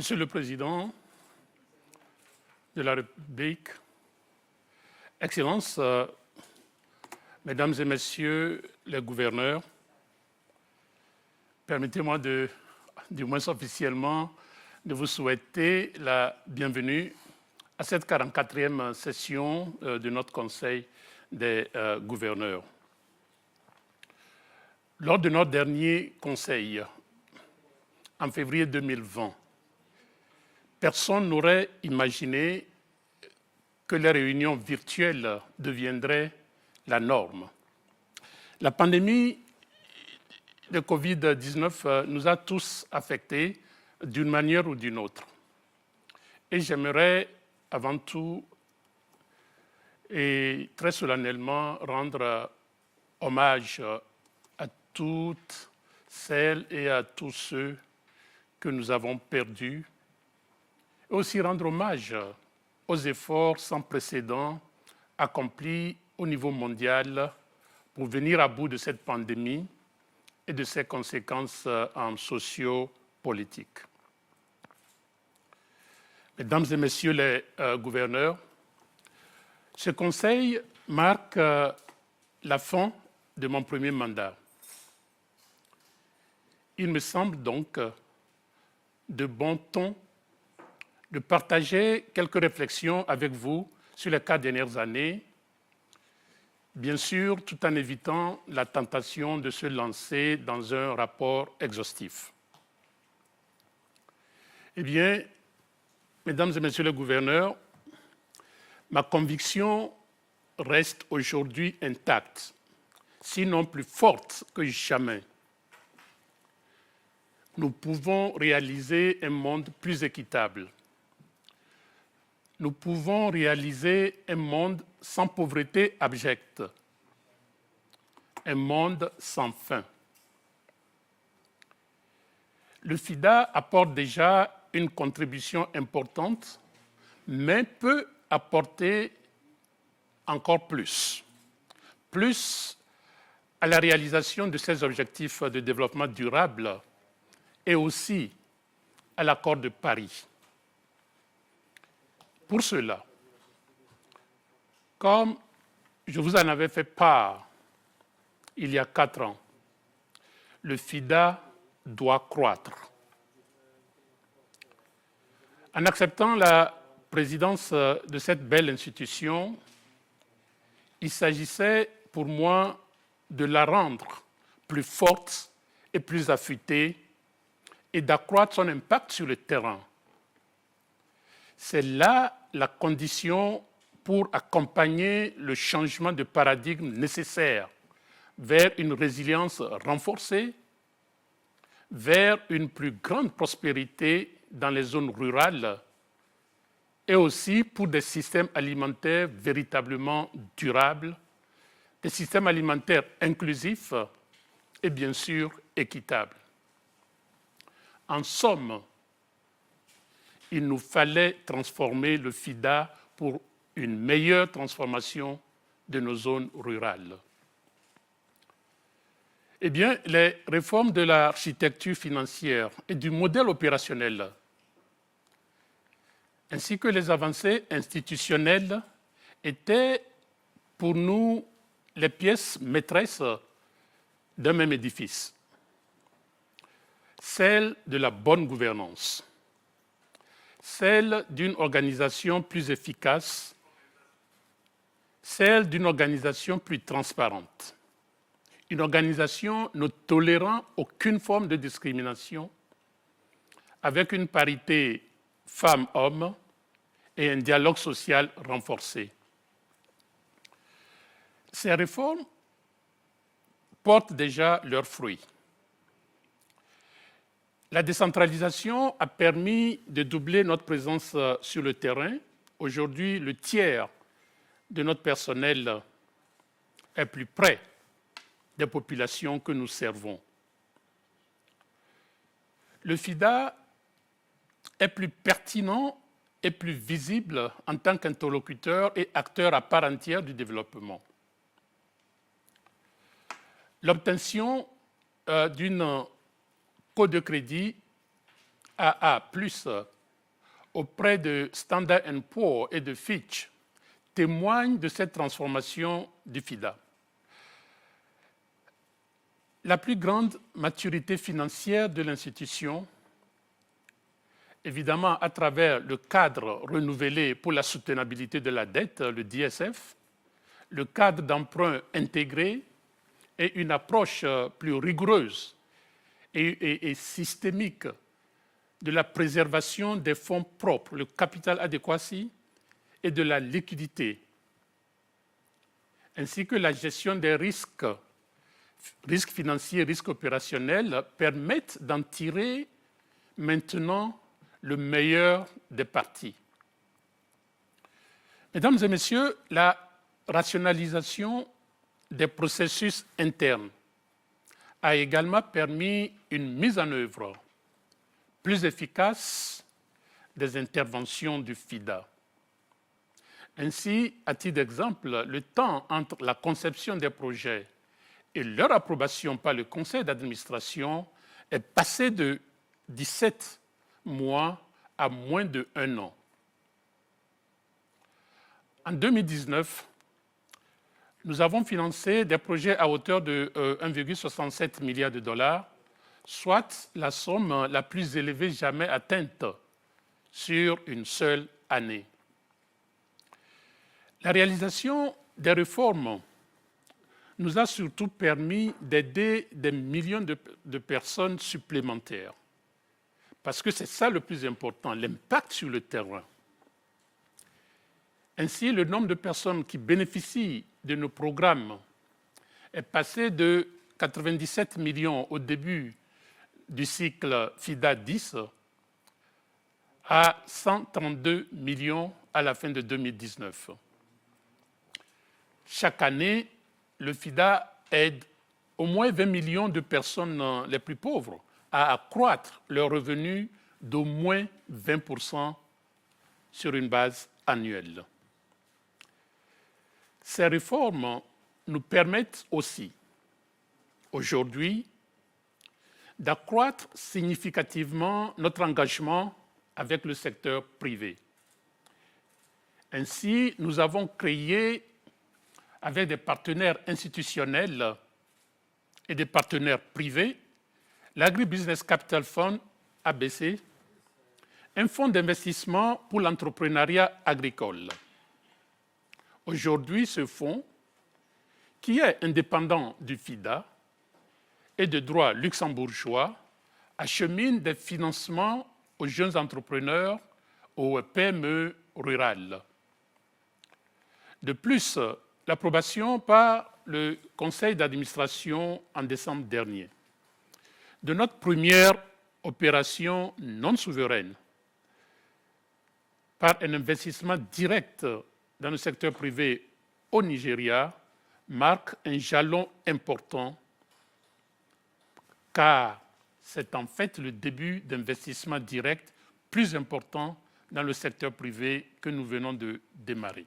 Monsieur le Président de la République, Excellences, Mesdames et Messieurs les gouverneurs, permettez-moi du moins officiellement, de vous souhaiter la bienvenue à cette 44e session de notre Conseil des gouverneurs. Lors de notre dernier Conseil, en février 2020, personne n'aurait imaginé que les réunions virtuelles deviendraient la norme. La pandémie de Covid-19 nous a tous affectés d'une manière ou d'une autre. Et j'aimerais avant tout et très solennellement rendre hommage à toutes celles et à tous ceux que nous avons perdus, et aussi rendre hommage aux efforts sans précédent accomplis au niveau mondial pour venir à bout de cette pandémie et de ses conséquences socio-politiques. Mesdames et Messieurs les gouverneurs, ce Conseil marque la fin de mon premier mandat. Il me semble donc de bon ton de partager quelques réflexions avec vous sur les 4 dernières années, bien sûr tout en évitant la tentation de se lancer dans un rapport exhaustif. Eh bien, Mesdames et Messieurs les gouverneurs, ma conviction reste aujourd'hui intacte, sinon plus forte que jamais. Nous pouvons réaliser un monde plus équitable. Nous pouvons réaliser un monde sans pauvreté abjecte, un monde sans faim. Le FIDA apporte déjà une contribution importante, mais peut apporter encore plus à la réalisation de ces objectifs de développement durable et aussi à l'accord de Paris. Pour cela, comme je vous en avais fait part il y a 4 ans, le FIDA doit croître. En acceptant la présidence de cette belle institution, il s'agissait pour moi de la rendre plus forte et plus affûtée et d'accroître son impact sur le terrain. C'est là la condition pour accompagner le changement de paradigme nécessaire vers une résilience renforcée, vers une plus grande prospérité dans les zones rurales et aussi pour des systèmes alimentaires véritablement durables, des systèmes alimentaires inclusifs et bien sûr équitables. En somme, il nous fallait transformer le FIDA pour une meilleure transformation de nos zones rurales. Eh bien, les réformes de l'architecture financière et du modèle opérationnel, ainsi que les avancées institutionnelles, étaient pour nous les pièces maîtresses d'un même édifice, celle de la bonne gouvernance, celle d'une organisation plus efficace, celle d'une organisation plus transparente, une organisation ne tolérant aucune forme de discrimination, avec une parité femmes-hommes et un dialogue social renforcé. Ces réformes portent déjà leurs fruits. La décentralisation a permis de doubler notre présence sur le terrain. Aujourd'hui, le tiers de notre personnel est plus près des populations que nous servons. Le FIDA est plus pertinent et plus visible en tant qu'interlocuteur et acteur à part entière du développement. L'obtention d'une code de crédit AA+ auprès de Standard & Poor's et de Fitch témoignent de cette transformation du FIDA. La plus grande maturité financière de l'institution, évidemment à travers le cadre renouvelé pour la soutenabilité de la dette, le DSF, le cadre d'emprunt intégré et une approche plus rigoureuse et systémique de la préservation des fonds propres, le capital adequacy et de la liquidité, ainsi que la gestion des risques financiers, risques opérationnels, permettent d'en tirer maintenant le meilleur des parties. Mesdames et messieurs, la rationalisation des processus internes a également permis une mise en œuvre plus efficace des interventions du FIDA. Ainsi, à titre d'exemple, le temps entre la conception des projets et leur approbation par le conseil d'administration est passé de 17 mois à moins d'1 an. En 2019, nous avons financé des projets à hauteur de 1,67 milliard de dollars, soit la somme la plus élevée jamais atteinte sur une seule année. La réalisation des réformes nous a surtout permis d'aider des millions de personnes supplémentaires, parce que c'est ça le plus important, l'impact sur le terrain. Ainsi, le nombre de personnes qui bénéficient de nos programmes est passé de 97 millions au début du cycle FIDA 10 à 132 millions à la fin de 2019. Chaque année, le FIDA aide au moins 20 millions de personnes les plus pauvres à accroître leurs revenus d'au moins 20% sur une base annuelle. Ces réformes nous permettent aussi, aujourd'hui, d'accroître significativement notre engagement avec le secteur privé. Ainsi, nous avons créé, avec des partenaires institutionnels et des partenaires privés, l'Agribusiness Capital Fund, ABC, un fonds d'investissement pour l'entrepreneuriat agricole. Aujourd'hui, ce fonds, qui est indépendant du FIDA et de droit luxembourgeois, achemine des financements aux jeunes entrepreneurs, aux PME rurales. De plus, l'approbation par le conseil d'administration en décembre dernier de notre première opération non souveraine par un investissement direct dans le secteur privé au Nigeria marque un jalon important, car c'est en fait le début d'investissements directs plus importants dans le secteur privé que nous venons de démarrer.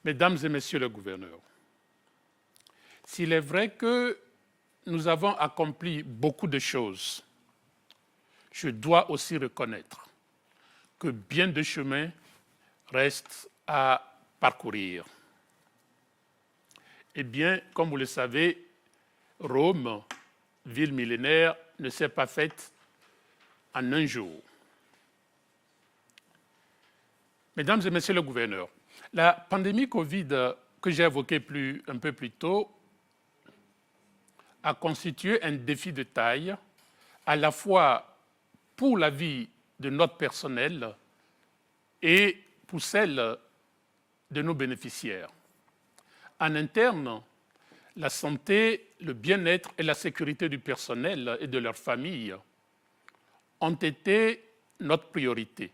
Mesdames et messieurs les gouverneurs, s'il est vrai que nous avons accompli beaucoup de choses, je dois aussi reconnaître que bien de chemin reste à parcourir. Eh bien, comme vous le savez, Rome, ville millénaire, ne s'est pas faite en un jour. Mesdames et messieurs les gouverneurs, la pandémie Covid que j'ai évoquée un peu plus tôt a constitué un défi de taille, à la fois pour la vie de notre personnel et pour celle de nos bénéficiaires. En interne, la santé, le bien-être et la sécurité du personnel et de leurs familles ont été notre priorité.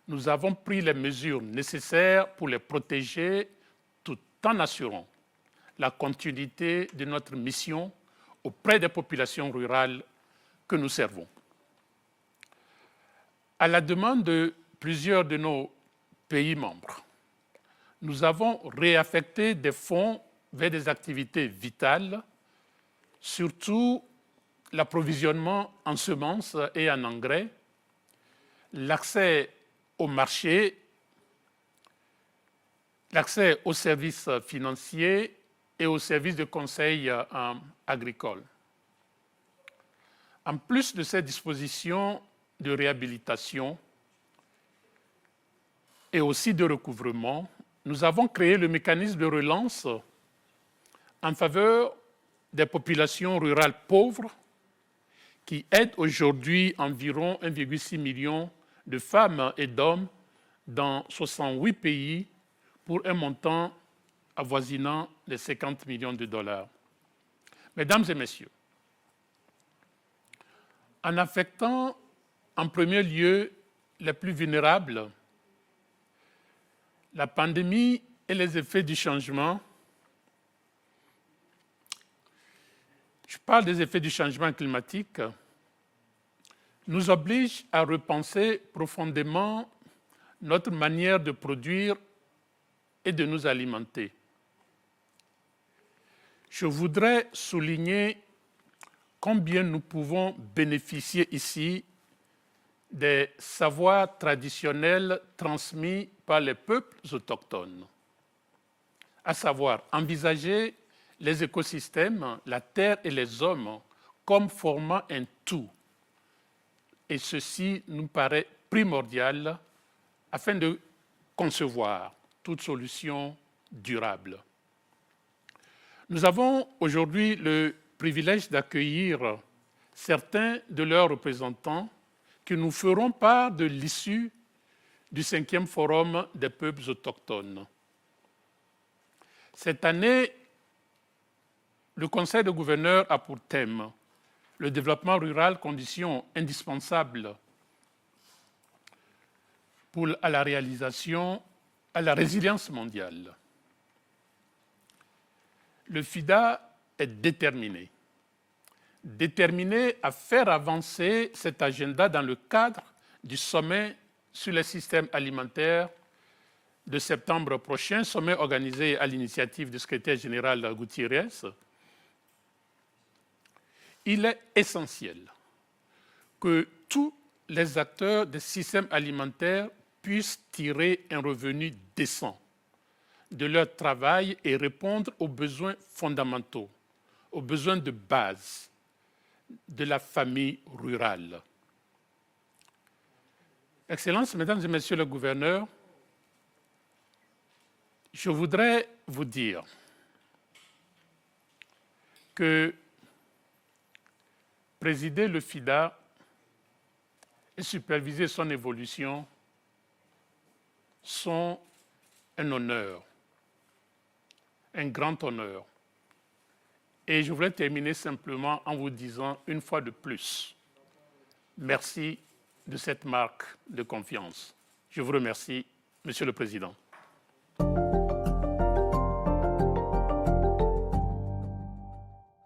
Nous avons pris les mesures nécessaires pour les protéger tout en assurant la continuité de notre mission auprès des populations rurales que nous servons. À la demande de plusieurs de nos pays membres, nous avons réaffecté des fonds vers des activités vitales, surtout l'approvisionnement en semences et en engrais, l'accès au marché, l'accès aux services financiers et aux services de conseil agricole. En plus de ces dispositions de réhabilitation et aussi de recouvrement, nous avons créé le mécanisme de relance en faveur des populations rurales pauvres qui aide aujourd'hui environ 1,6 million de femmes et d'hommes dans 68 pays pour un montant avoisinant les 50 millions de dollars. Mesdames et messieurs, en affectant en premier lieu les plus vulnérables, la pandémie et les effets du changement, je parle des effets du changement climatique, nous obligent à repenser profondément notre manière de produire et de nous alimenter. Je voudrais souligner combien nous pouvons bénéficier ici des savoirs traditionnels transmis par les peuples autochtones, à savoir envisager les écosystèmes, la terre et les hommes comme formant un tout. Et ceci nous paraît primordial afin de concevoir toute solution durable. Nous avons aujourd'hui le privilège d'accueillir certains de leurs représentants qui nous feront part de l'issue du 5e Forum des peuples autochtones. Cette année, le Conseil de gouverneurs a pour thème le développement rural, condition indispensable à la résilience mondiale. Le FIDA est déterminé à faire avancer cet agenda dans le cadre du sommet sur les systèmes alimentaires de septembre prochain, sommet organisé à l'initiative du secrétaire général Gutiérrez. Il est essentiel que tous les acteurs des systèmes alimentaires puissent tirer un revenu décent de leur travail et répondre aux besoins fondamentaux, aux besoins de base de la famille rurale. Excellences, Mesdames et Messieurs les gouverneurs, je voudrais vous dire que présider le FIDA et superviser son évolution sont un honneur, un grand honneur. Et je voudrais terminer simplement en vous disant une fois de plus, merci de cette marque de confiance. Je vous remercie, Monsieur le Président.